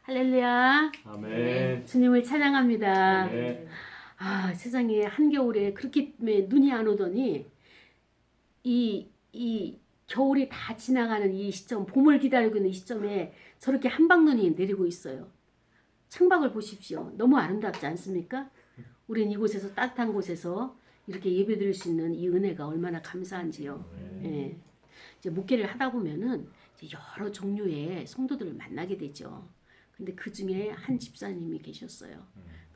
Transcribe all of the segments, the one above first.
할렐루야. 아멘. 주님을 찬양합니다. 아멘. 세상에 한겨울에 그렇게 눈이 안 오더니 이 겨울이 다 지나가는 이 시점, 봄을 기다리고 있는 이 시점에 저렇게 한방눈이 내리고 있어요. 창밖을 보십시오. 너무 아름답지 않습니까? 우린 이곳에서 따뜻한 곳에서 이렇게 예배드릴 수 있는 이 은혜가 얼마나 감사한지요. 예. 이제 목회를 하다 보면은 이제 여러 종류의 성도들을 만나게 되죠. 근데 그 중에 한 집사님이 계셨어요.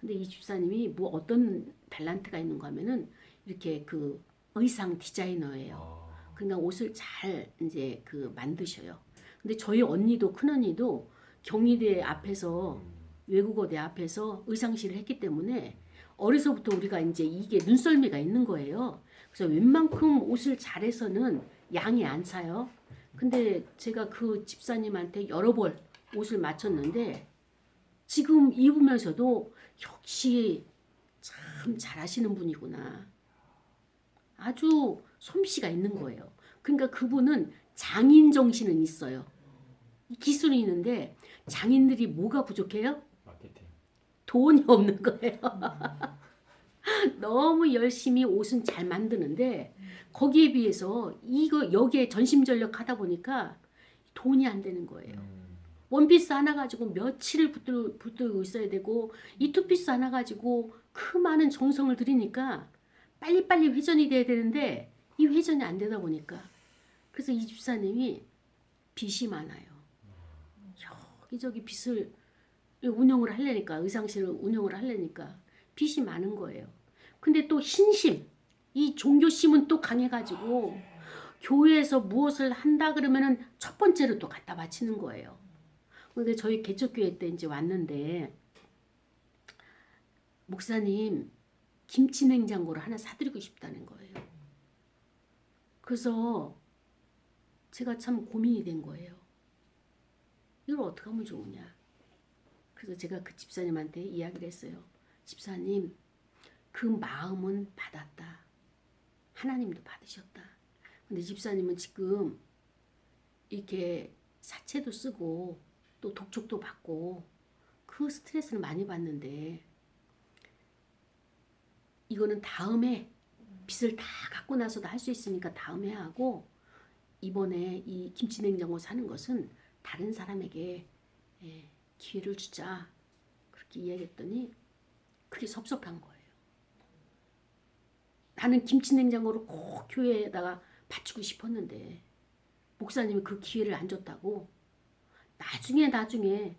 근데 이 집사님이 뭐 어떤 탤런트가 있는가 하면은 이렇게 그 의상 디자이너예요. 그러니까 옷을 잘 이제 그 만드셔요. 근데 저희 언니도 큰 언니도 경희대 앞에서 외국어대 앞에서 의상실을 했기 때문에 어려서부터 우리가 이제 이게 눈썰미가 있는 거예요. 그래서 웬만큼 옷을 잘해서는 양이 안 차요. 근데 제가 그 집사님한테 여러 벌 옷을 맞췄는데 지금 입으면서도 역시 참 잘하시는 분이구나. 아주 솜씨가 있는 거예요. 그러니까 그분은 장인 정신은 있어요. 기술이 있는데 장인들이 뭐가 부족해요? 마케팅. 돈이 없는 거예요. 너무 열심히 옷은 잘 만드는데 거기에 비해서 이거 여기에 전심전력 하다 보니까 돈이 안 되는 거예요. 원피스 하나 가지고 며칠을 붙들고 있어야 되고 이 투피스 하나 가지고 그 많은 정성을 들이니까 빨리빨리 회전이 돼야 되는데 이 회전이 안 되다 보니까 그래서 이 집사님이 빚이 많아요. 여기저기 빚을 운영을 하려니까 의상실을 운영을 하려니까 빚이 많은 거예요. 근데 또 신심, 이 종교심은 또 강해가지고 교회에서 무엇을 한다 그러면은 첫 번째로 또 갖다 바치는 거예요. 근데 저희 개척교회 때 이제 왔는데 목사님 김치 냉장고를 하나 사드리고 싶다는 거예요. 그래서 제가 참 고민이 된 거예요. 이걸 어떻게 하면 좋으냐. 그래서 제가 그 집사님한테 이야기를 했어요. 집사님, 그 마음은 받았다. 하나님도 받으셨다. 근데 집사님은 지금 이렇게 사채도 쓰고 또 독촉도 받고 그 스트레스를 많이 받는데 이거는 다음에 빚을 다 갚고 나서도 할 수 있으니까 다음에 하고 이번에 이 김치냉장고 사는 것은 다른 사람에게 기회를 주자. 그렇게 이야기했더니 그게 섭섭한 거예요. 나는 김치냉장고를 꼭 교회에다가 바치고 싶었는데 목사님이 그 기회를 안 줬다고 나중에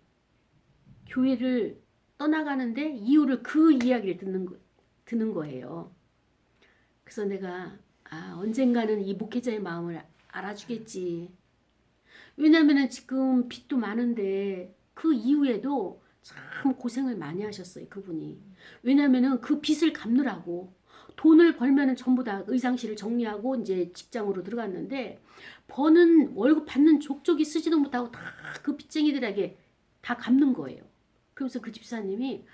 교회를 떠나가는데 이유를 그 이야기를 듣는 거예요. 그래서 내가 언젠가는 이 목회자의 마음을 알아주겠지. 왜냐면은 지금 빚도 많은데 그 이후에도 참 고생을 많이 하셨어요, 그분이. 왜냐면은 그 빚을 갚느라고 돈을 벌면은 전부 다 의상실을 정리하고 이제 직장으로 들어갔는데 버는 월급 받는 족족이 쓰지도 못하고 다 그 빚쟁이들에게 다 갚는 거예요. 그러면서 그 집사님이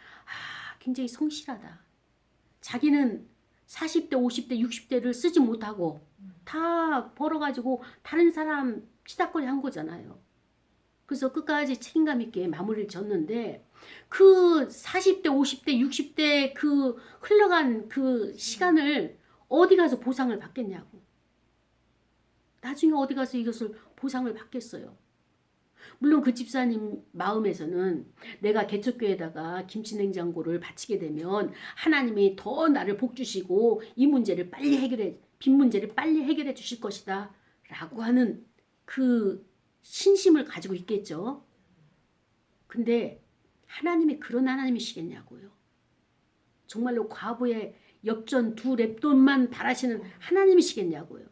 굉장히 성실하다. 자기는 40대, 50대, 60대를 쓰지 못하고 다 벌어가지고 다른 사람 치닥거리 한 거잖아요. 그래서 끝까지 책임감 있게 마무리를 졌는데 그 40대, 50대, 60대 그 흘러간 그 시간을 어디 가서 보상을 받겠냐고. 나중에 어디 가서 이것을 보상을 받겠어요. 물론 그 집사님 마음에서는 내가 개척교회에다가 김치냉장고를 바치게 되면 하나님이 더 나를 복 주시고 이 문제를 빨리 빚 문제를 빨리 해결해 주실 것이다 라고 하는 그 신심을 가지고 있겠죠. 근데 하나님이 그런 하나님이시겠냐고요. 정말로 과부의 엽전 2렙돈만 바라시는 하나님이시겠냐고요.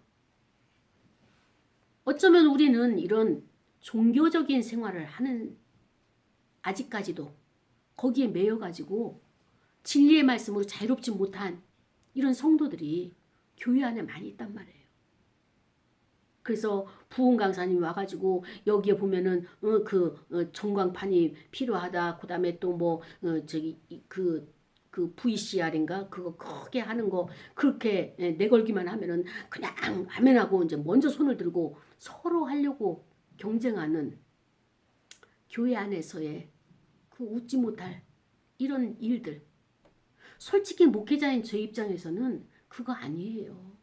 어쩌면 우리는 이런 종교적인 생활을 하는 아직까지도 거기에 매여가지고 진리의 말씀으로 자유롭지 못한 이런 성도들이 교회 안에 많이 있단 말이에요. 그래서 부흥 강사님이 와가지고 여기에 보면은 전광판이 필요하다. 그다음에 또 뭐 저기 그 VCR인가 그거 크게 하는 거 그렇게 내걸기만 하면은 그냥 아멘하고 이제 먼저 손을 들고 서로 하려고 경쟁하는 교회 안에서의 그 웃지 못할 이런 일들. 솔직히 목회자인 저 입장에서는 그거 아니에요.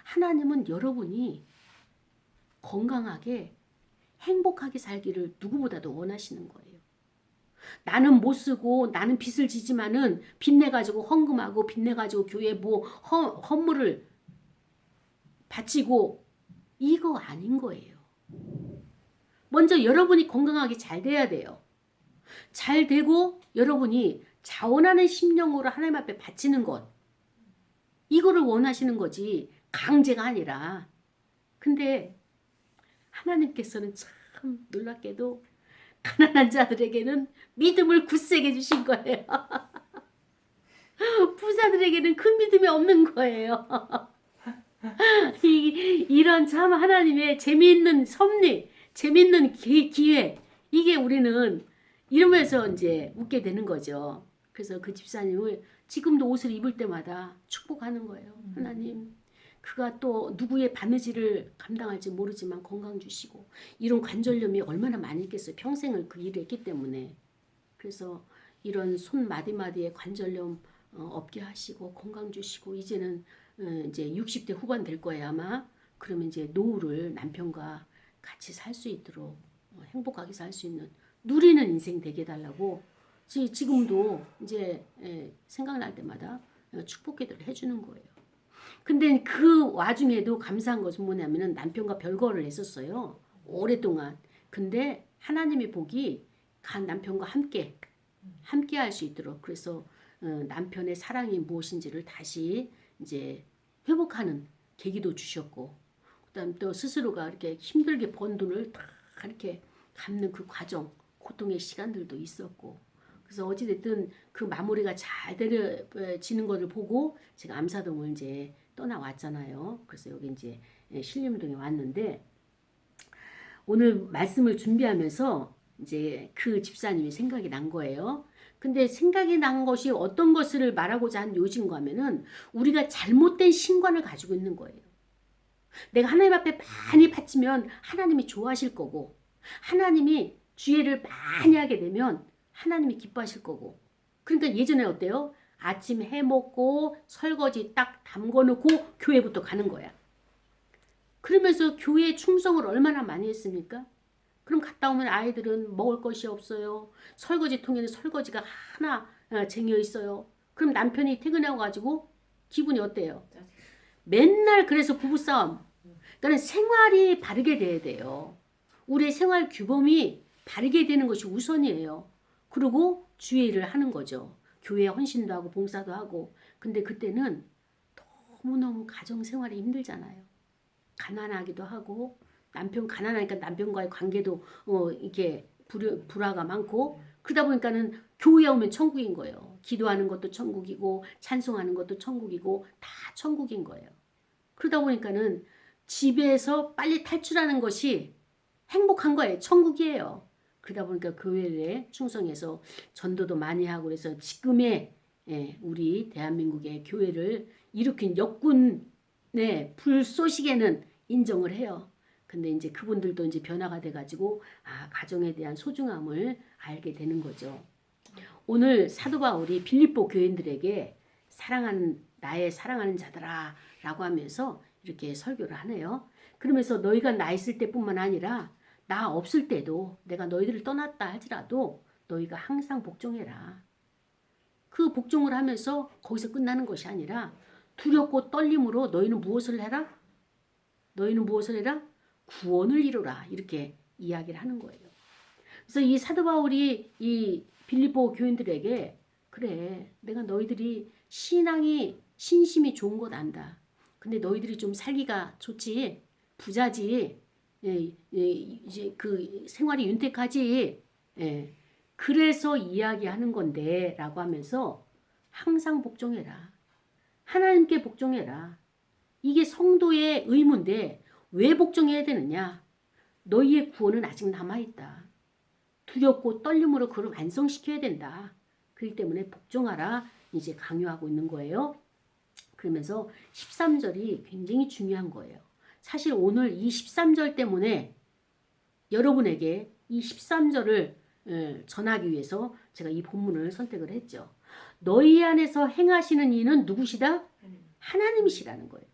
하나님은 여러분이 건강하게 행복하게 살기를 누구보다도 원하시는 거예요. 나는 못 쓰고 나는 빚을 지지만은 빚내가지고 헌금하고 빚내가지고 교회 뭐 헌물을 바치고 이거 아닌 거예요. 먼저 여러분이 건강하게 잘 돼야 돼요. 잘 되고 여러분이 자원하는 심령으로 하나님 앞에 바치는 것. 이거를 원하시는 거지 강제가 아니라. 근데 하나님께서는 참 놀랍게도 가난한 자들에게는 믿음을 굳세게 주신 거예요. 부자들에게는 그 믿음이 없는 거예요. 이런 참 하나님의 재미있는 섭리, 재미있는 기회, 이게 우리는 이러면서 이제 웃게 되는 거죠. 그래서 그 집사님을 지금도 옷을 입을 때마다 축복하는 거예요. 하나님, 그가 또 누구의 바느질을 감당할지 모르지만 건강 주시고, 이런 관절염이 얼마나 많이 있겠어요. 평생을 그 일을 했기 때문에. 그래서 이런 손 마디마디에 관절염 없게 하시고 건강 주시고, 이제는 이제 60대 후반 될 거예요 아마. 그러면 이제 노후를 남편과 같이 살 수 있도록 행복하게 살 수 있는 누리는 인생 되게 해달라고 지금도 이제 생각날 때마다 축복기도를 해주는 거예요. 근데 그 와중에도 감사한 것은 뭐냐면은 남편과 별거를 했었어요. 오랫동안. 근데 하나님의 복이 남편과 함께 할 수 있도록, 그래서 남편의 사랑이 무엇인지를 다시 이제 회복하는 계기도 주셨고, 그다음 또 스스로가 이렇게 힘들게 번 돈을 다 이렇게 갚는 그 과정, 고통의 시간들도 있었고, 그래서 어찌됐든 그 마무리가 잘 되어지는 것을 보고 제가 암사동을 이제 떠나왔잖아요. 그래서 여기 이제 신림동에 왔는데, 오늘 말씀을 준비하면서 이제 그 집사님이 생각이 난 거예요. 근데 생각이 난 것이 어떤 것을 말하고자 한 요지인가 하면은 우리가 잘못된 신관을 가지고 있는 거예요. 내가 하나님 앞에 많이 바치면 하나님이 좋아하실 거고, 하나님이 주의를 많이 하게 되면 하나님이 기뻐하실 거고. 그러니까 예전에 어때요? 아침 해 먹고 설거지 딱 담궈놓고 교회부터 가는 거야. 그러면서 교회 충성을 얼마나 많이 했습니까? 그럼 갔다 오면 아이들은 먹을 것이 없어요. 설거지통에는 설거지가 하나 쟁여 있어요. 그럼 남편이 퇴근하고 가지고 기분이 어때요? 맨날 그래서 부부싸움. 그러니까 생활이 바르게 돼야 돼요. 우리의 생활 규범이 바르게 되는 것이 우선이에요. 그리고 주의 일을 하는 거죠. 교회 헌신도 하고 봉사도 하고. 근데 그때는 너무너무 가정생활이 힘들잖아요. 가난하기도 하고, 남편 가난하니까 남편과의 관계도 이렇게 불화가 많고, 그러다 보니까는 교회 오면 천국인 거예요. 기도하는 것도 천국이고 찬송하는 것도 천국이고 다 천국인 거예요. 그러다 보니까는 집에서 빨리 탈출하는 것이 행복한 거예요. 천국이에요. 그러다 보니까 교회에 충성해서 전도도 많이 하고, 그래서 지금의 우리 대한민국의 교회를 일으킨 역군의 불쏘시개는 인정을 해요. 근데 이제 그분들도 이제 변화가 돼가지고 가정에 대한 소중함을 알게 되는 거죠. 오늘 사도 바울이 빌립보 교인들에게 나의 사랑하는 자들아 라고 하면서 이렇게 설교를 하네요. 그러면서 너희가 나 있을 때뿐만 아니라 나 없을 때도, 내가 너희들을 떠났다 할지라도 너희가 항상 복종해라. 그 복종을 하면서 거기서 끝나는 것이 아니라 두렵고 떨림으로 너희는 무엇을 해라? 구원을 이루라. 이렇게 이야기를 하는 거예요. 그래서 이 사도 바울이 이 빌립보 교인들에게, 그래, 내가 너희들이 신심이 좋은 것 안다. 근데 너희들이 좀 살기가 좋지, 부자지, 이제 그 생활이 윤택하지. 그래서 이야기하는 건데 라고 하면서 항상 복종해라. 하나님께 복종해라. 이게 성도의 의무인데 왜 복종해야 되느냐? 너희의 구원은 아직 남아있다. 두렵고 떨림으로 그걸 완성시켜야 된다. 그렇기 때문에 복종하라 이제 강요하고 있는 거예요. 그러면서 13절이 굉장히 중요한 거예요. 사실 오늘 이 13절 때문에 여러분에게 이 13절을 전하기 위해서 제가 이 본문을 선택을 했죠. 너희 안에서 행하시는 이는 누구시다? 하나님이시라는 거예요.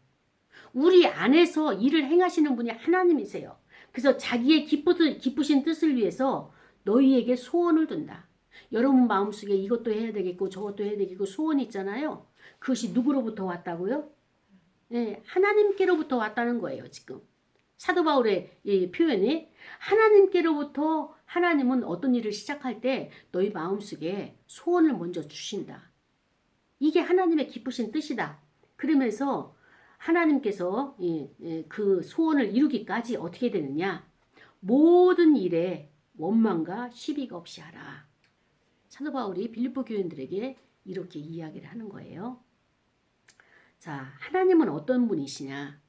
우리 안에서 일을 행하시는 분이 하나님이세요. 그래서 자기의 기쁘신 뜻을 위해서 너희에게 소원을 둔다. 여러분 마음속에 이것도 해야 되겠고 저것도 해야 되겠고 소원이 있잖아요. 그것이 누구로부터 왔다고요? 네, 하나님께로부터 왔다는 거예요. 지금 사도 바울의 이 표현이 하나님께로부터 하나님은 어떤 일을 시작할 때 너희 마음속에 소원을 먼저 주신다. 이게 하나님의 기쁘신 뜻이다. 그러면서 하나님께서 그 소원을 이루기까지 어떻게 되느냐? 모든 일에 원망과 시비가 없이 하라. 사도 바울이 빌립보 교인들에게 이렇게 이야기를 하는 거예요. 자, 하나님은 어떤 분이시냐?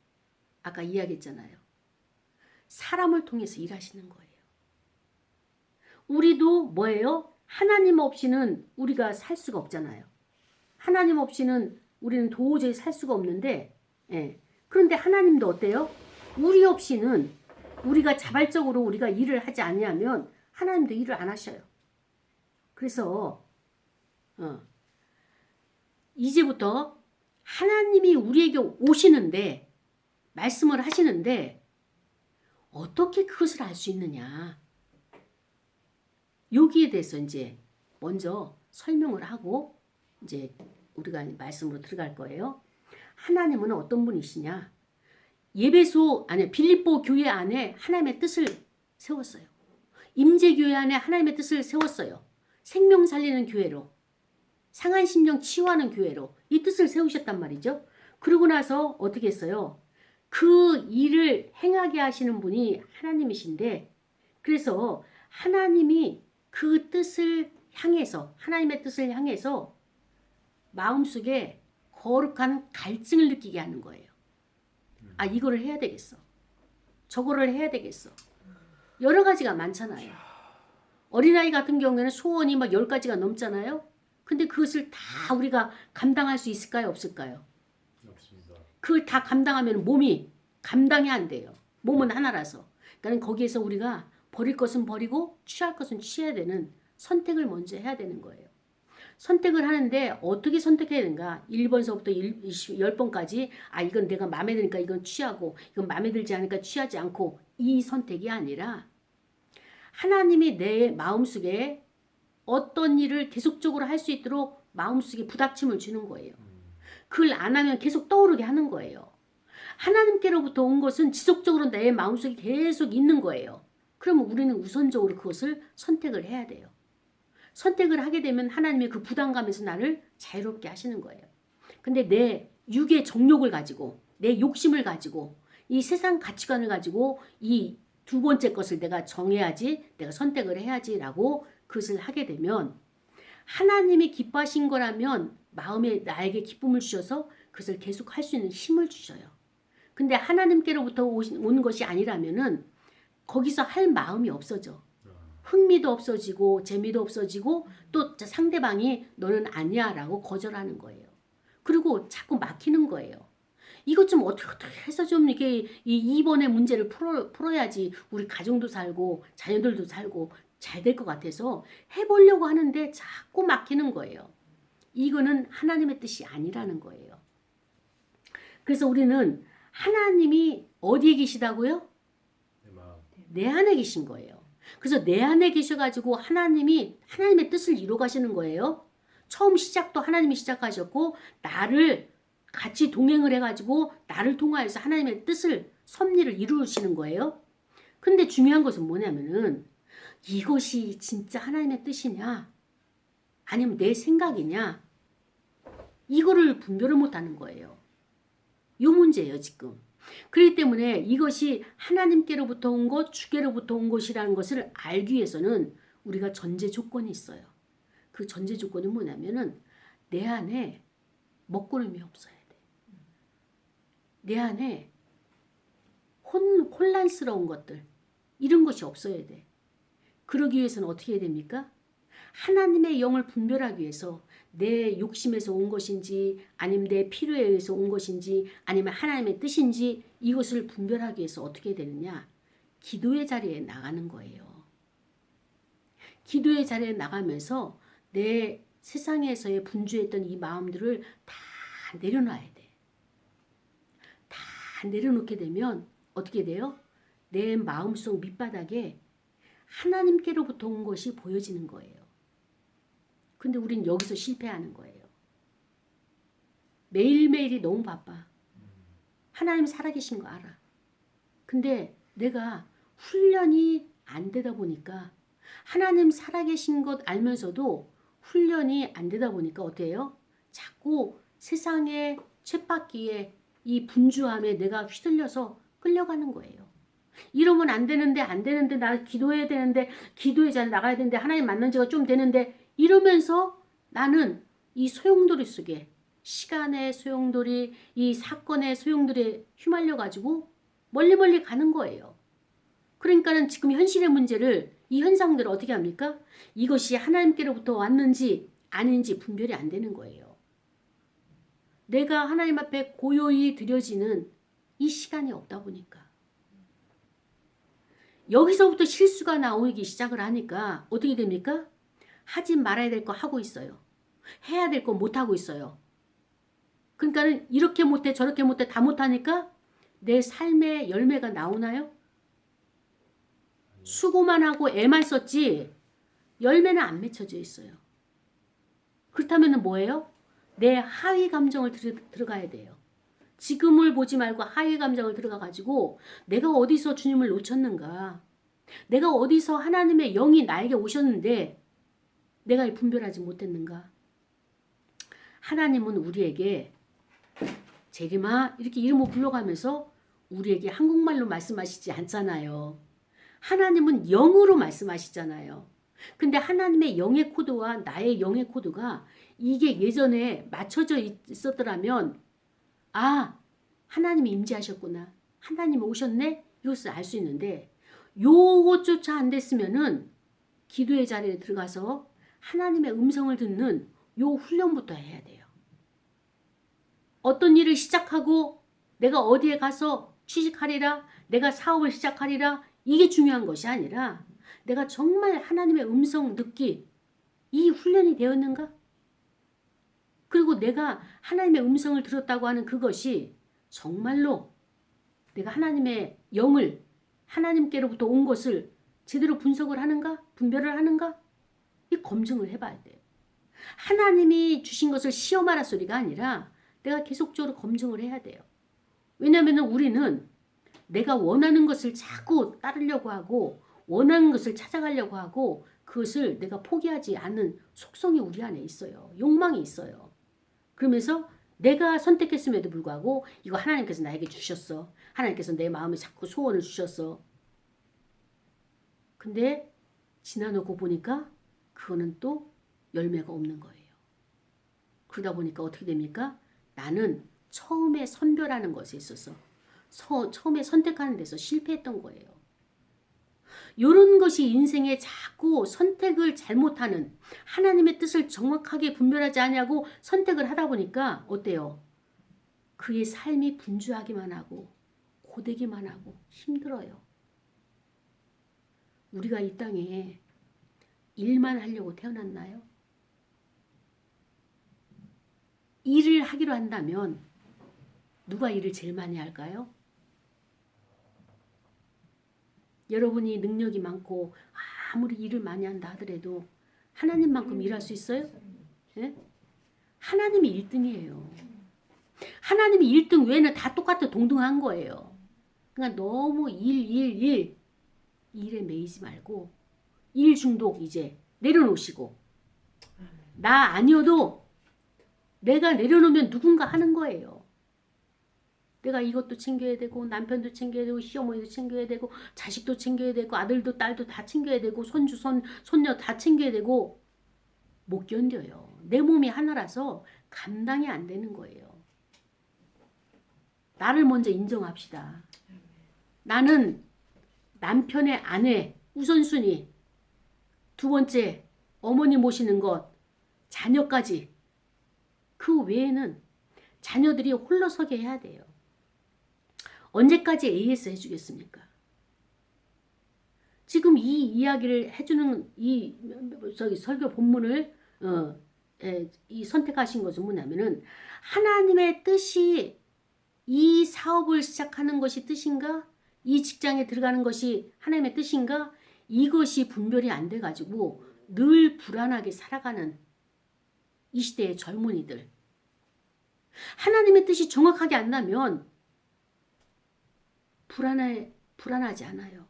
아까 이야기했잖아요. 사람을 통해서 일하시는 거예요. 우리도 뭐예요? 하나님 없이는 우리가 살 수가 없잖아요. 하나님 없이는 우리는 도저히 살 수가 없는데, 그런데 하나님도 어때요? 우리 없이는 우리가 자발적으로 우리가 일을 하지 아니하면 하나님도 일을 안 하셔요. 그래서 이제부터 하나님이 우리에게 오시는데 말씀을 하시는데 어떻게 그것을 알 수 있느냐? 여기에 대해서 이제 먼저 설명을 하고 이제 우리가 말씀으로 들어갈 거예요. 하나님은 어떤 분이시냐? 빌립보 교회 안에 하나님의 뜻을 세웠어요. 임재교회 안에 하나님의 뜻을 세웠어요. 생명 살리는 교회로, 상한 심령 치유하는 교회로 이 뜻을 세우셨단 말이죠. 그러고 나서 어떻게 했어요? 그 일을 행하게 하시는 분이 하나님이신데, 그래서 하나님이 그 뜻을 향해서, 하나님의 뜻을 향해서 마음속에 거룩한 갈증을 느끼게 하는 거예요. 아, 이거를 해야 되겠어. 저거를 해야 되겠어. 여러 가지가 많잖아요. 어린아이 같은 경우에는 소원이 막 10가지가 넘잖아요. 근데 그것을 다 우리가 감당할 수 있을까요? 없을까요? 없습니다. 그걸 다 감당하면 몸이 감당이 안 돼요. 몸은 하나라서. 그러니까 거기에서 우리가 버릴 것은 버리고 취할 것은 취해야 되는 선택을 먼저 해야 되는 거예요. 선택을 하는데 어떻게 선택해야 되는가? 1번서부터 10번까지 이건 내가 마음에 드니까 이건 취하고 이건 마음에 들지 않으니까 취하지 않고 이 선택이 아니라 하나님이 내 마음속에 어떤 일을 계속적으로 할 수 있도록 마음속에 부닥침을 주는 거예요. 그걸 안 하면 계속 떠오르게 하는 거예요. 하나님께로부터 온 것은 지속적으로 내 마음속에 계속 있는 거예요. 그러면 우리는 우선적으로 그것을 선택을 해야 돼요. 선택을 하게 되면 하나님의 그 부담감에서 나를 자유롭게 하시는 거예요. 근데 내 육의 정욕을 가지고 내 욕심을 가지고 이 세상 가치관을 가지고 이 두 번째 것을 내가 정해야지, 내가 선택을 해야지라고 그것을 하게 되면 하나님이 기뻐하신 거라면 마음에 나에게 기쁨을 주셔서 그것을 계속 할 수 있는 힘을 주셔요. 근데 하나님께로부터 온 것이 아니라면은 거기서 할 마음이 없어져. 흥미도 없어지고 재미도 없어지고 또 상대방이 너는 아니야 라고 거절하는 거예요. 그리고 자꾸 막히는 거예요. 이것 좀 어떻게 해서 좀 이렇게 이 2번의 문제를 풀어야지 우리 가정도 살고 자녀들도 살고 잘 될 것 같아서 해보려고 하는데 자꾸 막히는 거예요. 이거는 하나님의 뜻이 아니라는 거예요. 그래서 우리는 하나님이 어디에 계시다고요? 내 안에 계신 거예요. 그래서 내 안에 계셔가지고 하나님의 뜻을 이루어 가시는 거예요. 처음 시작도 하나님이 시작하셨고 나를 같이 동행을 해가지고 나를 통하여서 하나님의 뜻을 섭리를 이루시는 거예요. 근데 중요한 것은 뭐냐면은 이것이 진짜 하나님의 뜻이냐 아니면 내 생각이냐 이거를 분별을 못하는 거예요. 이 문제예요 지금. 그렇기 때문에 이것이 하나님께로부터 온 것, 주께로부터 온 것이라는 것을 알기 위해서는 우리가 전제 조건이 있어요. 그 전제 조건이 뭐냐면은 내 안에 먹구름이 없어야 돼. 내 안에 혼란스러운 것들 이런 것이 없어야 돼. 그러기 위해서는 어떻게 해야 됩니까? 하나님의 영을 분별하기 위해서 내 욕심에서 온 것인지 아니면 내 필요에 의해서 온 것인지 아니면 하나님의 뜻인지 이것을 분별하기 위해서 어떻게 되느냐? 기도의 자리에 나가는 거예요. 기도의 자리에 나가면서 내 세상에서의 분주했던 이 마음들을 다 내려놔야 돼. 다 내려놓게 되면 어떻게 돼요? 내 마음속 밑바닥에 하나님께로부터 온 것이 보여지는 거예요. 근데 우린 여기서 실패하는 거예요. 매일매일이 너무 바빠. 하나님 살아계신 거 알아. 근데 내가 훈련이 안 되다 보니까 하나님 살아계신 것 알면서도 훈련이 안 되다 보니까 어때요? 자꾸 세상의 쳇바퀴에 이 분주함에 내가 휘둘려서 끌려가는 거예요. 이러면 안 되는데 나 기도해야 되는데 기도의 자리에 나가야 되는데 하나님 만난 지가 좀 되는데 이러면서 나는 이 소용돌이 속에 시간의 소용돌이 이 사건의 소용돌이에 휘말려 가지고 멀리 가는 거예요. 그러니까는 지금 현실의 문제를 이 현상들을 어떻게 합니까? 이것이 하나님께로부터 왔는지 아닌지 분별이 안 되는 거예요. 내가 하나님 앞에 고요히 드려지는 이 시간이 없다 보니까 여기서부터 실수가 나오기 시작을 하니까 어떻게 됩니까? 하지 말아야 될 거 하고 있어요. 해야 될 거 못하고 있어요. 그러니까는 이렇게 못해 저렇게 못해 다 못하니까 내 삶의 열매가 나오나요? 수고만 하고 애만 썼지 열매는 안 맺혀져 있어요. 그렇다면 뭐예요? 내 하위 감정을 들어가야 돼요. 지금을 보지 말고 하위 감정을 들어가 가지고 내가 어디서 주님을 놓쳤는가? 내가 어디서 하나님의 영이 나에게 오셨는데 내가 분별하지 못했는가? 하나님은 우리에게 제리마 이렇게 이름을 불러가면서 우리에게 한국말로 말씀하시지 않잖아요. 하나님은 영으로 말씀하시잖아요. 근데 하나님의 영의 코드와 나의 영의 코드가 이게 예전에 맞춰져 있었더라면 아, 하나님이 임재하셨구나. 하나님이 오셨네? 이것을 알 수 있는데 요것조차 안 됐으면은 기도의 자리에 들어가서 하나님의 음성을 듣는 요 훈련부터 해야 돼요. 어떤 일을 시작하고 내가 어디에 가서 취직하리라, 내가 사업을 시작하리라 이게 중요한 것이 아니라 내가 정말 하나님의 음성 듣기 이 훈련이 되었는가? 그리고 내가 하나님의 음성을 들었다고 하는 그것이 정말로 내가 하나님의 영을 하나님께로부터 온 것을 제대로 분석을 하는가? 분별을 하는가? 이 검증을 해봐야 돼요. 하나님이 주신 것을 시험하라 소리가 아니라 내가 계속적으로 검증을 해야 돼요. 왜냐하면 우리는 내가 원하는 것을 자꾸 따르려고 하고 원하는 것을 찾아가려고 하고 그것을 내가 포기하지 않는 속성이 우리 안에 있어요. 욕망이 있어요. 그러면서 내가 선택했음에도 불구하고 이거 하나님께서 나에게 주셨어. 하나님께서 내 마음에 자꾸 소원을 주셨어. 근데 지나놓고 보니까 그거는 또 열매가 없는 거예요. 그러다 보니까 어떻게 됩니까? 나는 처음에 선별하는 것에 있어서 처음에 선택하는 데서 실패했던 거예요. 이런 것이 인생에 자꾸 선택을 잘못하는 하나님의 뜻을 정확하게 분별하지 않냐고 선택을 하다 보니까 어때요? 그의 삶이 분주하기만 하고 고되기만 하고 힘들어요. 우리가 이 땅에 일만 하려고 태어났나요? 일을 하기로 한다면 누가 일을 제일 많이 할까요? 여러분이 능력이 많고 아무리 일을 많이 한다 하더라도 하나님만큼 일할 수 있어요? 예? 하나님이 1등이에요. 하나님이 1등 외에는 다 똑같아 동등한 거예요. 그러니까 너무 일에 매이지 말고 일 중독 이제 내려놓으시고 나 아니어도 내가 내려놓으면 누군가 하는 거예요. 내가 이것도 챙겨야 되고 남편도 챙겨야 되고 시어머니도 챙겨야 되고 자식도 챙겨야 되고 아들도 딸도 다 챙겨야 되고 손주 손녀 다 챙겨야 되고 못 견뎌요. 내 몸이 하나라서 감당이 안 되는 거예요. 나를 먼저 인정합시다. 나는 남편의 아내 우선순위, 두 번째 어머니 모시는 것, 자녀까지 그 외에는 자녀들이 홀로서게 해야 돼요. 언제까지 AS 해주겠습니까? 지금 이 이야기를 해주는 이 설교 본문을 이 선택하신 것은 뭐냐면은 하나님의 뜻이 이 사업을 시작하는 것이 뜻인가? 이 직장에 들어가는 것이 하나님의 뜻인가? 이것이 분별이 안 돼가지고 늘 불안하게 살아가는 이 시대의 젊은이들. 하나님의 뜻이 정확하게 안 나면 불안하지 않아요.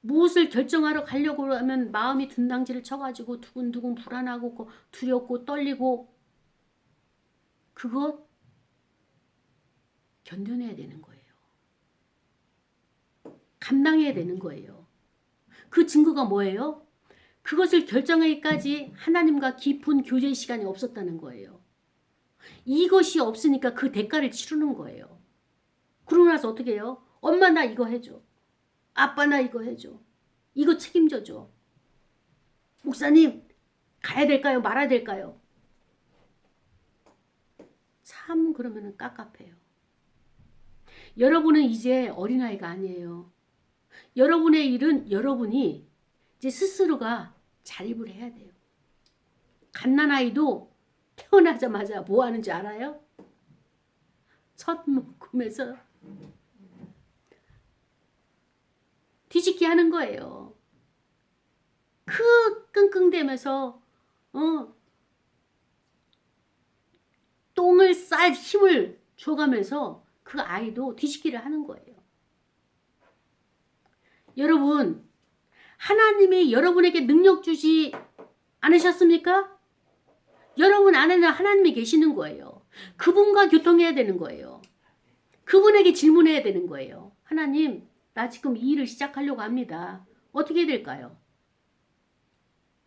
무엇을 결정하러 가려고 하면 마음이 둔당지를 쳐가지고 두근두근 불안하고 두렵고 떨리고 그것 견뎌내야 되는 거예요. 감당해야 되는 거예요. 그 증거가 뭐예요? 그것을 결정하기까지 하나님과 깊은 교제 시간이 없었다는 거예요. 이것이 없으니까 그 대가를 치르는 거예요. 그러고 나서 어떻게 해요? 엄마 나 이거 해줘. 아빠 나 이거 해줘. 이거 책임져줘. 목사님 가야 될까요? 말아야 될까요? 참 그러면은 깝깝해요. 여러분은 이제 어린아이가 아니에요. 여러분의 일은 여러분이 이제 스스로가 자립을 해야 돼요. 갓난아이도 태어나자마자 뭐 하는지 알아요? 첫 꿈에서 뒤집기 하는 거예요. 그 끙끙대면서 똥을 쌀 힘을 줘가면서 그 아이도 뒤집기를 하는 거예요. 여러분, 하나님이 여러분에게 능력 주지 않으셨습니까? 여러분 안에는 하나님이 계시는 거예요. 그분과 교통해야 되는 거예요. 그분에게 질문해야 되는 거예요. 하나님, 나 지금 이 일을 시작하려고 합니다. 어떻게 될까요?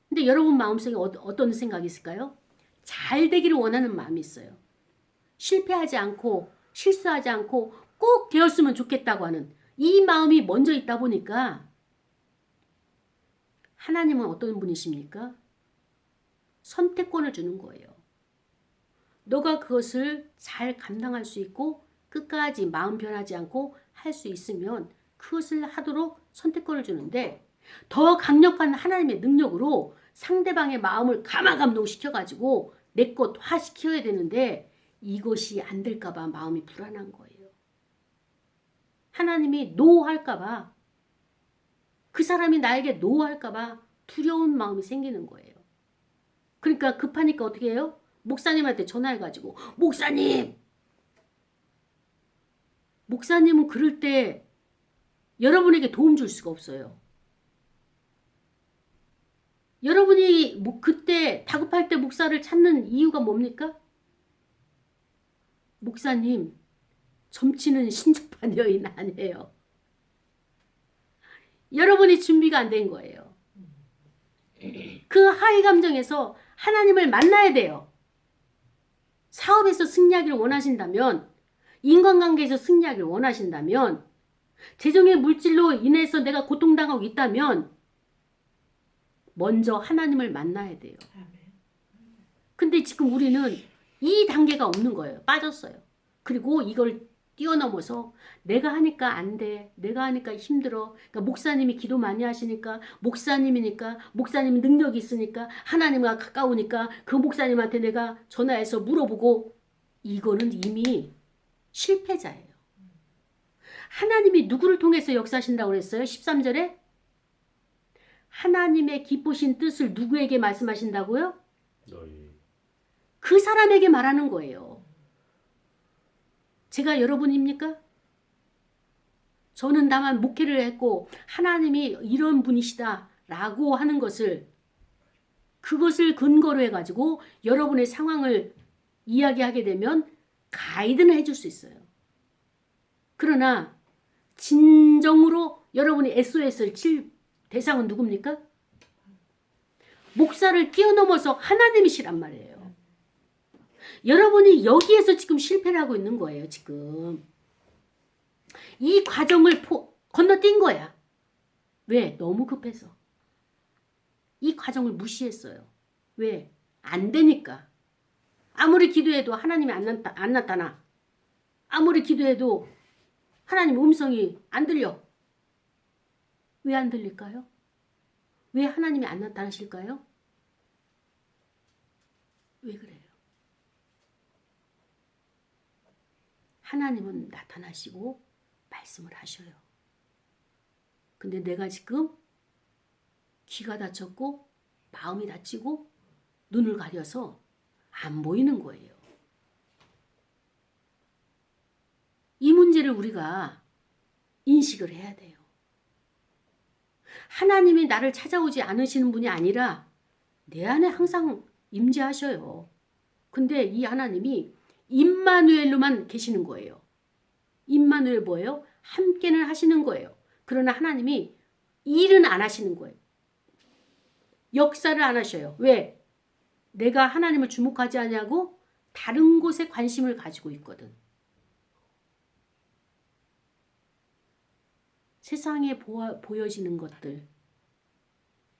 근데 여러분 마음속에 어떤 생각이 있을까요? 잘 되기를 원하는 마음이 있어요. 실패하지 않고 실수하지 않고 꼭 되었으면 좋겠다고 하는 이 마음이 먼저 있다 보니까 하나님은 어떤 분이십니까? 선택권을 주는 거예요. 너가 그것을 잘 감당할 수 있고 끝까지 마음 변하지 않고 할 수 있으면 그것을 하도록 선택권을 주는데 더 강력한 하나님의 능력으로 상대방의 마음을 감화감동시켜가지고 내 것화시켜야 되는데 이것이 안 될까봐 마음이 불안한 거예요. 하나님이 노할까봐 그 사람이 나에게 노할까봐 두려운 마음이 생기는 거예요. 그러니까 급하니까 어떻게 해요? 목사님한테 전화해가지고 목사님은 그럴 때 여러분에게 도움 줄 수가 없어요. 여러분이 그때 다급할 때 목사를 찾는 이유가 뭡니까? 목사님, 점치는 신접한 여인 아니에요. 여러분이 준비가 안 된 거예요. 그 하위 감정에서 하나님을 만나야 돼요. 사업에서 승리하기를 원하신다면, 인간관계에서 승리하기를 원하신다면, 재정의 물질로 인해서 내가 고통당하고 있다면 먼저 하나님을 만나야 돼요. 근데 지금 우리는 이 단계가 없는 거예요. 빠졌어요. 그리고 이걸 뛰어넘어서 내가 하니까 안 돼. 내가 하니까 힘들어. 그러니까 목사님이 기도 많이 하시니까 목사님이니까 목사님 능력이 있으니까 하나님과 가까우니까 그 목사님한테 내가 전화해서 물어보고 이거는 이미 실패자예요. 하나님이 누구를 통해서 역사하신다고 그랬어요? 13절에 하나님의 기쁘신 뜻을 누구에게 말씀하신다고요? 너희. 그 사람에게 말하는 거예요. 제가 여러분입니까? 저는 다만 목회를 했고 하나님이 이런 분이시다 라고 하는 것을 그것을 근거로 해가지고 여러분의 상황을 이야기하게 되면 가이드는 해줄 수 있어요. 그러나 진정으로 여러분이 SOS를 칠 대상은 누굽니까? 목사를 뛰어넘어서 하나님이시란 말이에요. 여러분이 여기에서 지금 실패를 하고 있는 거예요. 지금 이 과정을 건너뛴 거야. 왜? 너무 급해서. 이 과정을 무시했어요. 왜? 안 되니까. 아무리 기도해도 하나님이 안 나타나. 아무리 기도해도 하나님 음성이 안 들려. 왜 안 들릴까요? 왜 하나님이 안 나타나실까요? 왜 그래요? 하나님은 나타나시고 말씀을 하셔요. 근데 내가 지금 귀가 다쳤고 마음이 다치고 눈을 가려서 안 보이는 거예요. 이 문제를 우리가 인식을 해야 돼요. 하나님이 나를 찾아오지 않으시는 분이 아니라 내 안에 항상 임재하셔요. 근데 이 하나님이 임마누엘로만 계시는 거예요. 임마누엘 뭐예요? 함께는 하시는 거예요. 그러나 하나님이 일은 안 하시는 거예요. 역사를 안 하셔요. 왜? 내가 하나님을 주목하지 않냐고 다른 곳에 관심을 가지고 있거든. 세상에 보여지는 것들,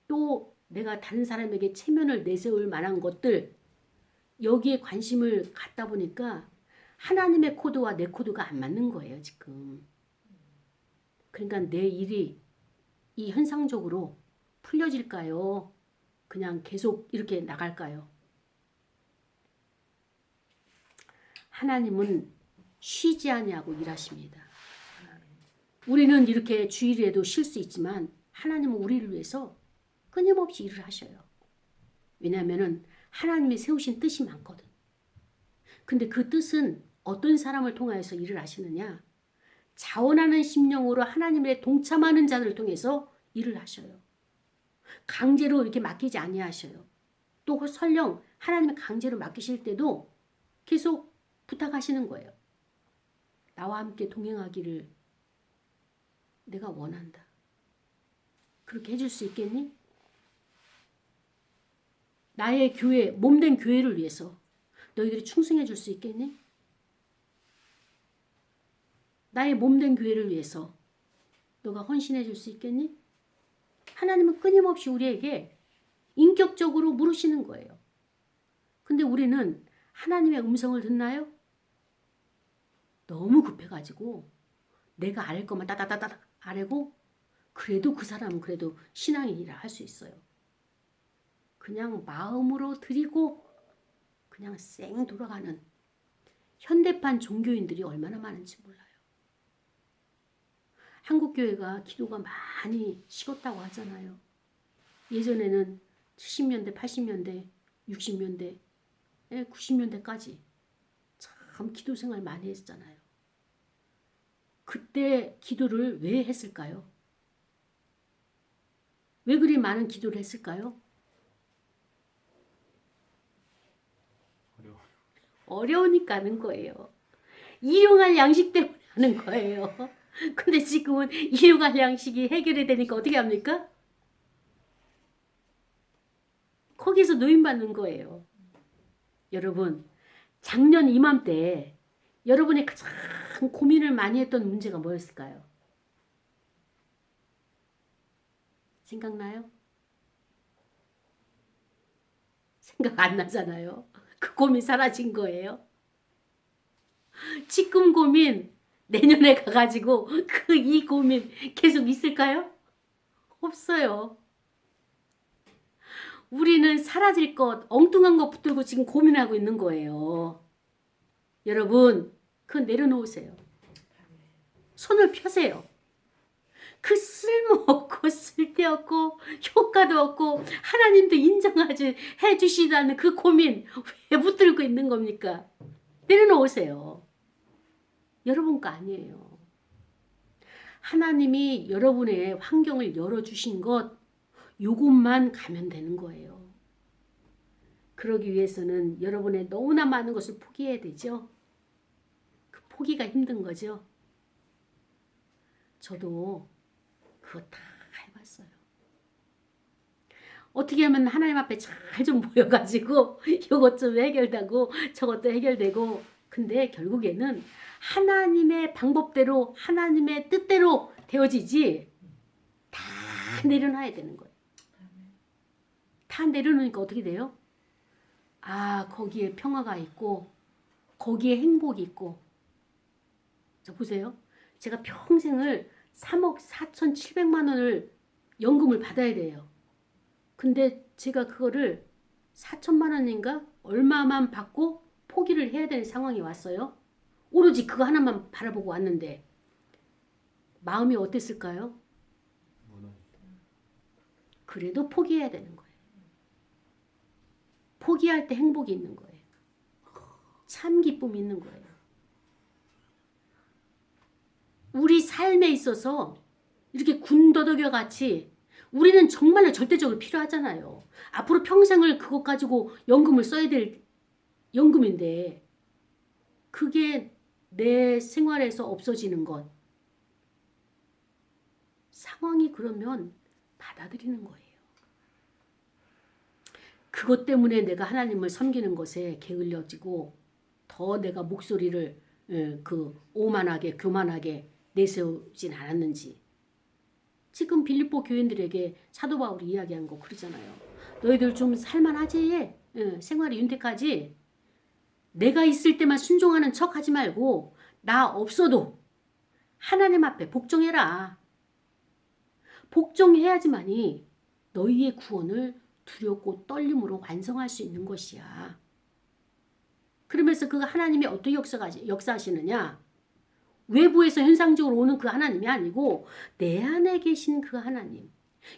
또 내가 다른 사람에게 체면을 내세울 만한 것들, 여기에 관심을 갖다 보니까 하나님의 코드와 내 코드가 안 맞는 거예요, 지금. 그러니까 내 일이 이 현상적으로 풀려질까요? 그냥 계속 이렇게 나갈까요? 하나님은 쉬지 아니하고 일하십니다. 우리는 이렇게 주일에도 쉴 수 있지만 하나님은 우리를 위해서 끊임없이 일을 하셔요. 왜냐하면 하나님이 세우신 뜻이 많거든. 근데 그 뜻은 어떤 사람을 통하여서 일을 하시느냐? 자원하는 심령으로 하나님의 동참하는 자를 통해서 일을 하셔요. 강제로 이렇게 맡기지 아니하셔요. 또 설령 하나님의 강제로 맡기실 때도 계속 부탁하시는 거예요. 나와 함께 동행하기를 내가 원한다. 그렇게 해줄 수 있겠니? 나의 교회, 몸된 교회를 위해서 너희들이 충성해 줄 수 있겠니? 나의 몸된 교회를 위해서 너가 헌신해 줄 수 있겠니? 하나님은 끊임없이 우리에게 인격적으로 물으시는 거예요. 근데 우리는 하나님의 음성을 듣나요? 너무 급해가지고 내가 아릴 것만 따다다다 아래고 그래도 그 사람은 그래도 신앙인이라 할 수 있어요. 그냥 마음으로 드리고 그냥 쌩 돌아가는 현대판 종교인들이 얼마나 많은지 몰라요. 한국교회가 기도가 많이 식었다고 하잖아요. 예전에는 70년대, 80년대, 60년대, 90년대까지 참 기도 생활 많이 했잖아요. 그때 기도를 왜 했을까요? 왜 그리 많은 기도를 했을까요? 어려우니까 하는 거예요. 일용할 양식 때문에 하는 거예요. 근데 지금은 일용할 양식이 해결이 되니까 어떻게 합니까? 거기서 노임받는 거예요. 여러분, 작년 이맘때 여러분이 가장 고민을 많이 했던 문제가 뭐였을까요? 생각나요? 생각 안 나잖아요. 그 고민 사라진 거예요. 지금 고민 내년에 가가지고 이 고민 계속 있을까요? 없어요. 우리는 사라질 것, 엉뚱한 것 붙들고 지금 고민하고 있는 거예요. 여러분, 그거 내려놓으세요. 손을 펴세요. 그 쓸모없고 쓸데없고 효과도 없고 하나님도 인정하지 해주시다는 그 고민 왜 붙들고 있는 겁니까? 내려놓으세요. 여러분 거 아니에요. 하나님이 여러분의 환경을 열어주신 것 요것만 가면 되는 거예요. 그러기 위해서는 여러분의 너무나 많은 것을 포기해야 되죠. 그 포기가 힘든 거죠. 저도 그거 다 해봤어요. 어떻게 하면 하나님 앞에 잘 좀 모여가지고 이것 좀 해결되고 저것도 해결되고 근데 결국에는 하나님의 방법대로 하나님의 뜻대로 되어지지 다 내려놔야 되는 거예요. 다 내려놓으니까 어떻게 돼요? 아, 거기에 평화가 있고 거기에 행복이 있고 자 보세요. 제가 평생을 3억 4,700만 원을 연금을 받아야 돼요. 근데 제가 그거를 4천만 원인가 얼마만 받고 포기를 해야 되는 상황이 왔어요. 오로지 그거 하나만 바라보고 왔는데 마음이 어땠을까요? 그래도 포기해야 되는 거예요. 포기할 때 행복이 있는 거예요. 참 기쁨이 있는 거예요. 우리 삶에 있어서 이렇게 군더더기와 같이 우리는 정말로 절대적으로 필요하잖아요. 앞으로 평생을 그것 가지고 연금을 써야 될 연금인데 그게 내 생활에서 없어지는 것. 상황이 그러면 받아들이는 거예요. 그것 때문에 내가 하나님을 섬기는 것에 게을러지고 더 내가 목소리를 오만하게 교만하게 내세우진 않았는지. 지금 빌립보 교인들에게 사도 바울이 이야기한 거 그러잖아요. 너희들 좀 살만하지? 생활이 윤택하지? 내가 있을 때만 순종하는 척 하지 말고 나 없어도 하나님 앞에 복종해라. 복종해야지만이 너희의 구원을 두렵고 떨림으로 완성할 수 있는 것이야. 그러면서 그 하나님이 어떻게 역사하시느냐? 외부에서 현상적으로 오는 그 하나님이 아니고 내 안에 계신 그 하나님,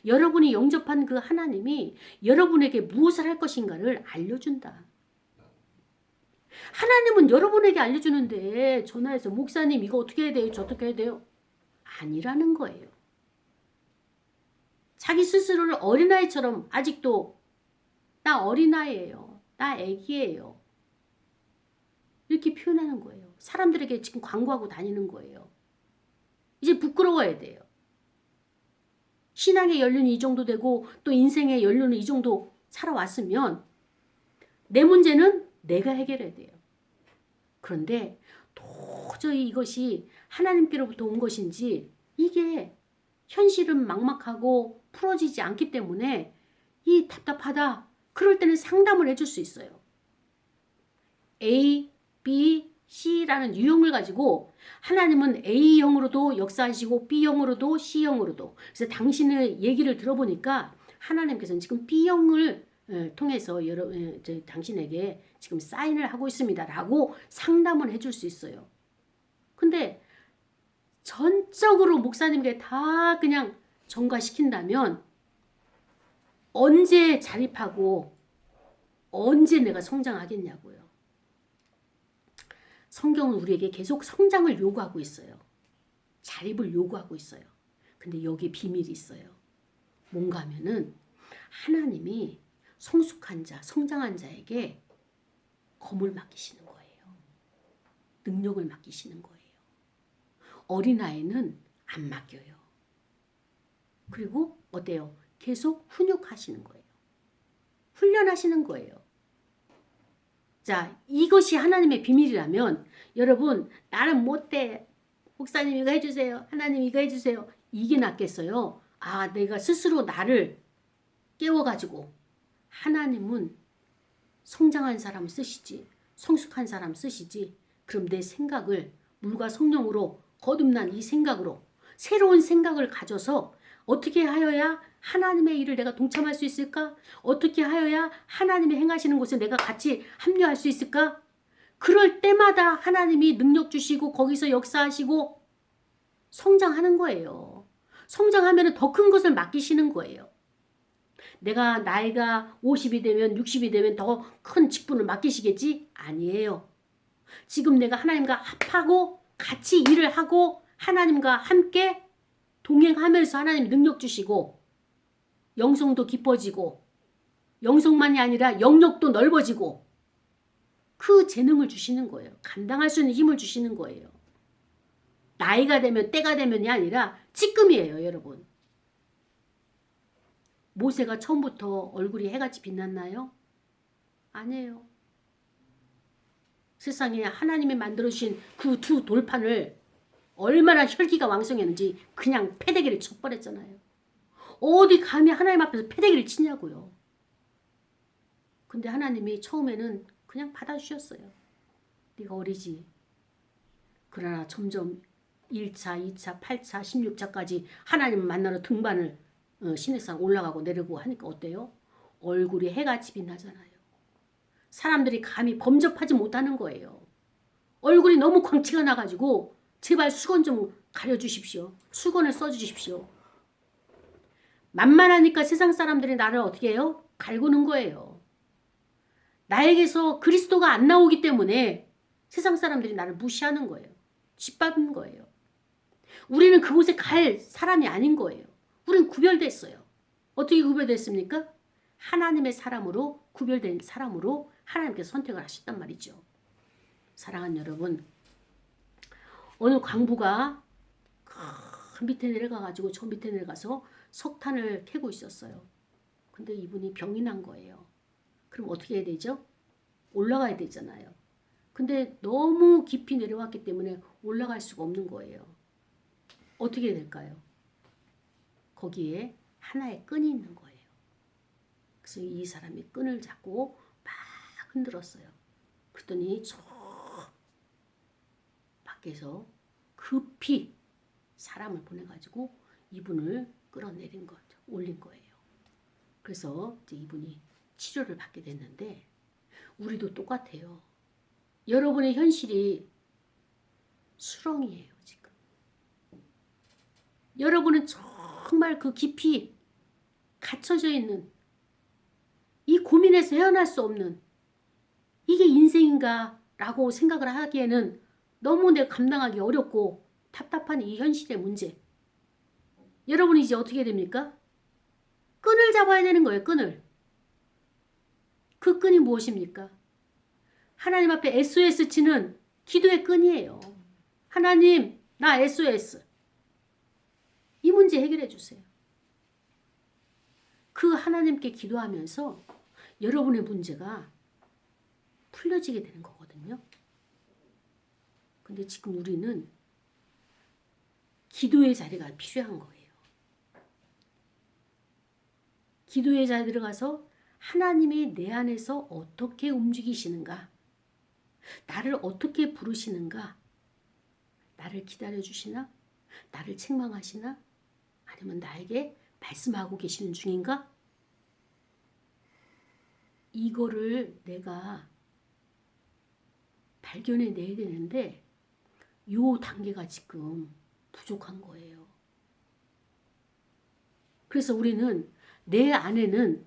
여러분이 영접한 그 하나님이 여러분에게 무엇을 할 것인가를 알려준다. 하나님은 여러분에게 알려주는데 전화해서 목사님 이거 어떻게 해야 돼요? 저 어떻게 해야 돼요? 아니라는 거예요. 자기 스스로를 어린아이처럼 아직도 나 어린아이예요. 나 애기예요. 이렇게 표현하는 거예요. 사람들에게 지금 광고하고 다니는 거예요. 이제 부끄러워야 돼요. 신앙의 연륜이 이 정도 되고 또 인생의 연륜이 이 정도 살아왔으면 내 문제는 내가 해결해야 돼요. 그런데 도저히 이것이 하나님께로부터 온 것인지 이게 현실은 막막하고 풀어지지 않기 때문에 이 답답하다. 그럴 때는 상담을 해줄 수 있어요. A, B, C라는 유형을 가지고 하나님은 A형으로도 역사하시고 B형으로도 C형으로도. 그래서 당신의 얘기를 들어보니까 하나님께서는 지금 B형을 통해서 당신에게 지금 사인을 하고 있습니다. 라고 상담을 해줄 수 있어요. 근데 전적으로 목사님께 다 그냥 전가시킨다면 언제 자립하고 언제 내가 성장하겠냐고요. 성경은 우리에게 계속 성장을 요구하고 있어요. 자립을 요구하고 있어요. 근데 여기 비밀이 있어요. 뭔가 하면은 하나님이 성숙한 자, 성장한 자에게 검을 맡기시는 거예요. 능력을 맡기시는 거예요. 어린아이는 안 맡겨요. 그리고 어때요? 계속 훈육하시는 거예요. 훈련하시는 거예요. 자, 이것이 하나님의 비밀이라면 여러분 나는 못돼. 목사님 이거 해주세요. 하나님 이거 해주세요. 이게 낫겠어요? 아, 내가 스스로 나를 깨워가지고 하나님은 성장한 사람 쓰시지 성숙한 사람 쓰시지. 그럼 내 생각을 물과 성령으로 거듭난 이 생각으로 새로운 생각을 가져서 어떻게 하여야 하나님의 일을 내가 동참할 수 있을까? 어떻게 하여야 하나님이 행하시는 곳에 내가 같이 합류할 수 있을까? 그럴 때마다 하나님이 능력 주시고 거기서 역사하시고 성장하는 거예요. 성장하면 더 큰 것을 맡기시는 거예요. 내가 나이가 50이 되면 60이 되면 더 큰 직분을 맡기시겠지? 아니에요. 지금 내가 하나님과 합하고 같이 일을 하고 하나님과 함께 동행하면서 하나님 능력 주시고 영성도 깊어지고 영성만이 아니라 영역도 넓어지고 그 재능을 주시는 거예요. 감당할 수 있는 힘을 주시는 거예요. 나이가 되면 때가 되면이 아니라 지금이에요, 여러분. 모세가 처음부터 얼굴이 해같이 빛났나요? 아니에요. 세상에 하나님이 만들어주신 그 두 돌판을 얼마나 혈기가 왕성했는지 그냥 패대기를 쳐버렸잖아요. 어디 감히 하나님 앞에서 패대기를 치냐고요. 근데 하나님이 처음에는 그냥 받아주셨어요. 네가 어리지. 그러나 점점 1차, 2차, 8차, 16차까지 하나님을 만나러 등반을 시내산 올라가고 내려고 하니까 어때요? 얼굴이 해같이 빛나잖아요. 사람들이 감히 범접하지 못하는 거예요. 얼굴이 너무 광채가 나가지고 제발 수건 좀 가려주십시오. 수건을 써주십시오. 만만하니까 세상 사람들이 나를 어떻게 해요? 갈구는 거예요. 나에게서 그리스도가 안 나오기 때문에 세상 사람들이 나를 무시하는 거예요. 짓밟는 거예요. 우리는 그곳에 갈 사람이 아닌 거예요. 우리는 구별됐어요. 어떻게 구별됐습니까? 하나님의 사람으로, 구별된 사람으로 하나님께서 선택을 하셨단 말이죠. 사랑하는 여러분, 어느 광부가 그 밑에 내려가가지고 저 밑에 내려가서 석탄을 캐고 있었어요. 근데 이분이 병이 난 거예요. 그럼 어떻게 해야 되죠? 올라가야 되잖아요. 근데 너무 깊이 내려왔기 때문에 올라갈 수가 없는 거예요. 어떻게 될까요? 거기에 하나의 끈이 있는 거예요. 그래서 이 사람이 끈을 잡고 막 흔들었어요. 그랬더니 저 밖에서 급히 사람을 보내가지고 이분을 끌어내린 거죠. 올린 거예요. 그래서 이제 이분이 치료를 받게 됐는데 우리도 똑같아요. 여러분의 현실이 수렁이에요, 지금. 여러분은 정말 그 깊이 갇혀져 있는 이 고민에서 헤어날 수 없는 이게 인생인가 라고 생각을 하기에는 너무 내가 감당하기 어렵고 답답한 이 현실의 문제. 여러분이 이제 어떻게 됩니까? 끈을 잡아야 되는 거예요. 끈을. 그 끈이 무엇입니까? 하나님 앞에 SOS 치는 기도의 끈이에요. 하나님, 나 SOS. 이 문제 해결해 주세요. 그 하나님께 기도하면서 여러분의 문제가 풀려지게 되는 거거든요. 근데 지금 우리는 기도의 자리가 필요한 거예요. 기도의 자리에 들어가서 하나님이 내 안에서 어떻게 움직이시는가? 나를 어떻게 부르시는가? 나를 기다려주시나? 나를 책망하시나? 아니면 나에게 말씀하고 계시는 중인가? 이거를 내가 발견해내야 되는데 요 단계가 지금 부족한 거예요. 그래서 우리는 내 안에는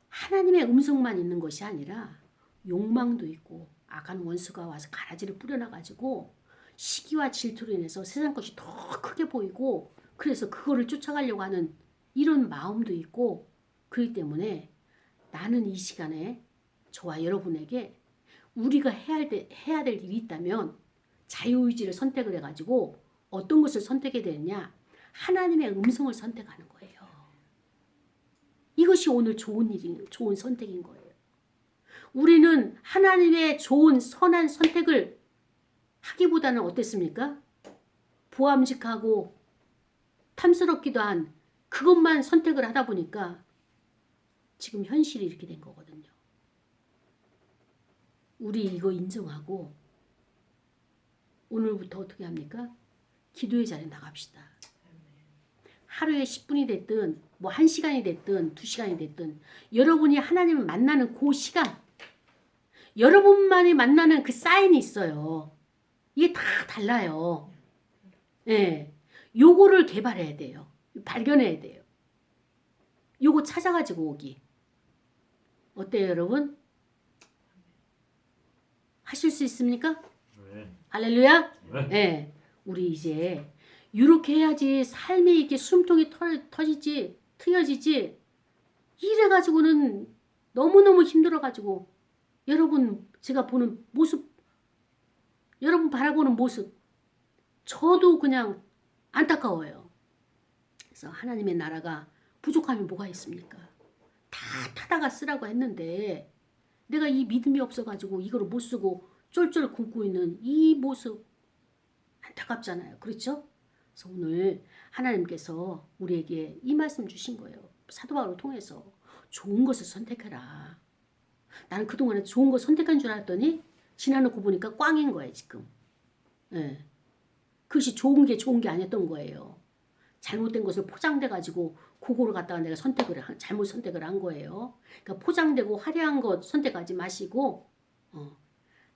하나님의 음성만 있는 것이 아니라 욕망도 있고 악한 원수가 와서 가라지를 뿌려놔가지고 시기와 질투로 인해서 세상 것이 더 크게 보이고 그래서 그거를 쫓아가려고 하는 이런 마음도 있고 그렇기 때문에 나는 이 시간에 저와 여러분에게 우리가 해야 될 일이 있다면 자유의지를 선택을 해가지고 어떤 것을 선택해야 되느냐? 하나님의 음성을 선택하는 거예요. 이것이 오늘 좋은 선택인 거예요. 우리는 하나님의 좋은 선한 선택을 하기보다는 어땠습니까? 보암직하고 탐스럽기도 한 그것만 선택을 하다 보니까 지금 현실이 이렇게 된 거거든요. 우리 이거 인정하고 오늘부터 어떻게 합니까? 기도의 자리에 나갑시다. 하루에 10분이 됐든 뭐 1시간이 됐든 2시간이 됐든 여러분이 하나님을 만나는 그 시간 여러분만이 만나는 그 사인이 있어요. 이게 다 달라요. 예. 요거를 개발해야 돼요. 발견해야 돼요. 요거 찾아가지고 오기. 어때요, 여러분? 하실 수 있습니까? 네. 할렐루야? 네. 예. 우리 이제 이렇게 해야지 삶에 이렇게 숨통이 터지지, 트여지지. 이래가지고는 너무너무 힘들어가지고 여러분 제가 보는 모습, 여러분 바라보는 모습 저도 그냥 안타까워요. 그래서 하나님의 나라가 부족함이 뭐가 있습니까? 다 타다가 쓰라고 했는데 내가 이 믿음이 없어가지고 이걸 못 쓰고 쫄쫄 굶고 있는 이 모습 안타깝잖아요. 그렇죠? 그래서 오늘 하나님께서 우리에게 이 말씀 주신 거예요. 사도 바울을 통해서 좋은 것을 선택해라. 나는 그동안에 좋은 거 선택한 줄 알았더니 지나놓고 보니까 꽝인 거예요. 지금. 예. 그것이 좋은 게 아니었던 거예요. 잘못된 것을 포장돼 가지고 그거를 갖다가 내가 잘못 선택을 한 거예요. 그러니까 포장되고 화려한 것 선택하지 마시고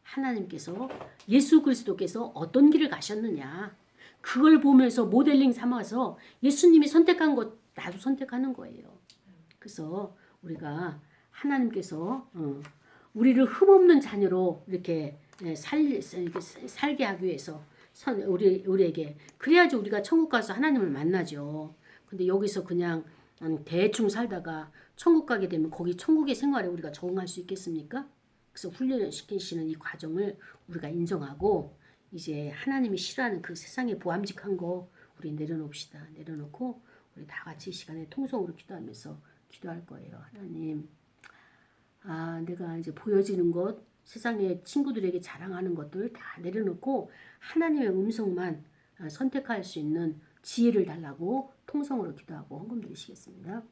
하나님께서 예수 그리스도께서 어떤 길을 가셨느냐 그걸 보면서 모델링 삼아서 예수님이 선택한 것 나도 선택하는 거예요. 그래서 우리가 하나님께서 우리를 흠없는 자녀로 이렇게 살게 하기 위해서 우리에게 그래야지 우리가 천국 가서 하나님을 만나죠. 근데 여기서 그냥 대충 살다가 천국 가게 되면 거기 천국의 생활에 우리가 적응할 수 있겠습니까? 그래서 훈련시키시는 이 과정을 우리가 인정하고 이제 하나님이 싫어하는 그 세상의 보암직한 거 우리 내려놓읍시다. 내려놓고 우리 다 같이 이 시간에 통성으로 기도하면서 기도할 거예요. 하나님, 내가 이제 보여지는 것, 세상의 친구들에게 자랑하는 것들 다 내려놓고 하나님의 음성만 선택할 수 있는 지혜를 달라고 통성으로 기도하고 헌금 드리시겠습니다.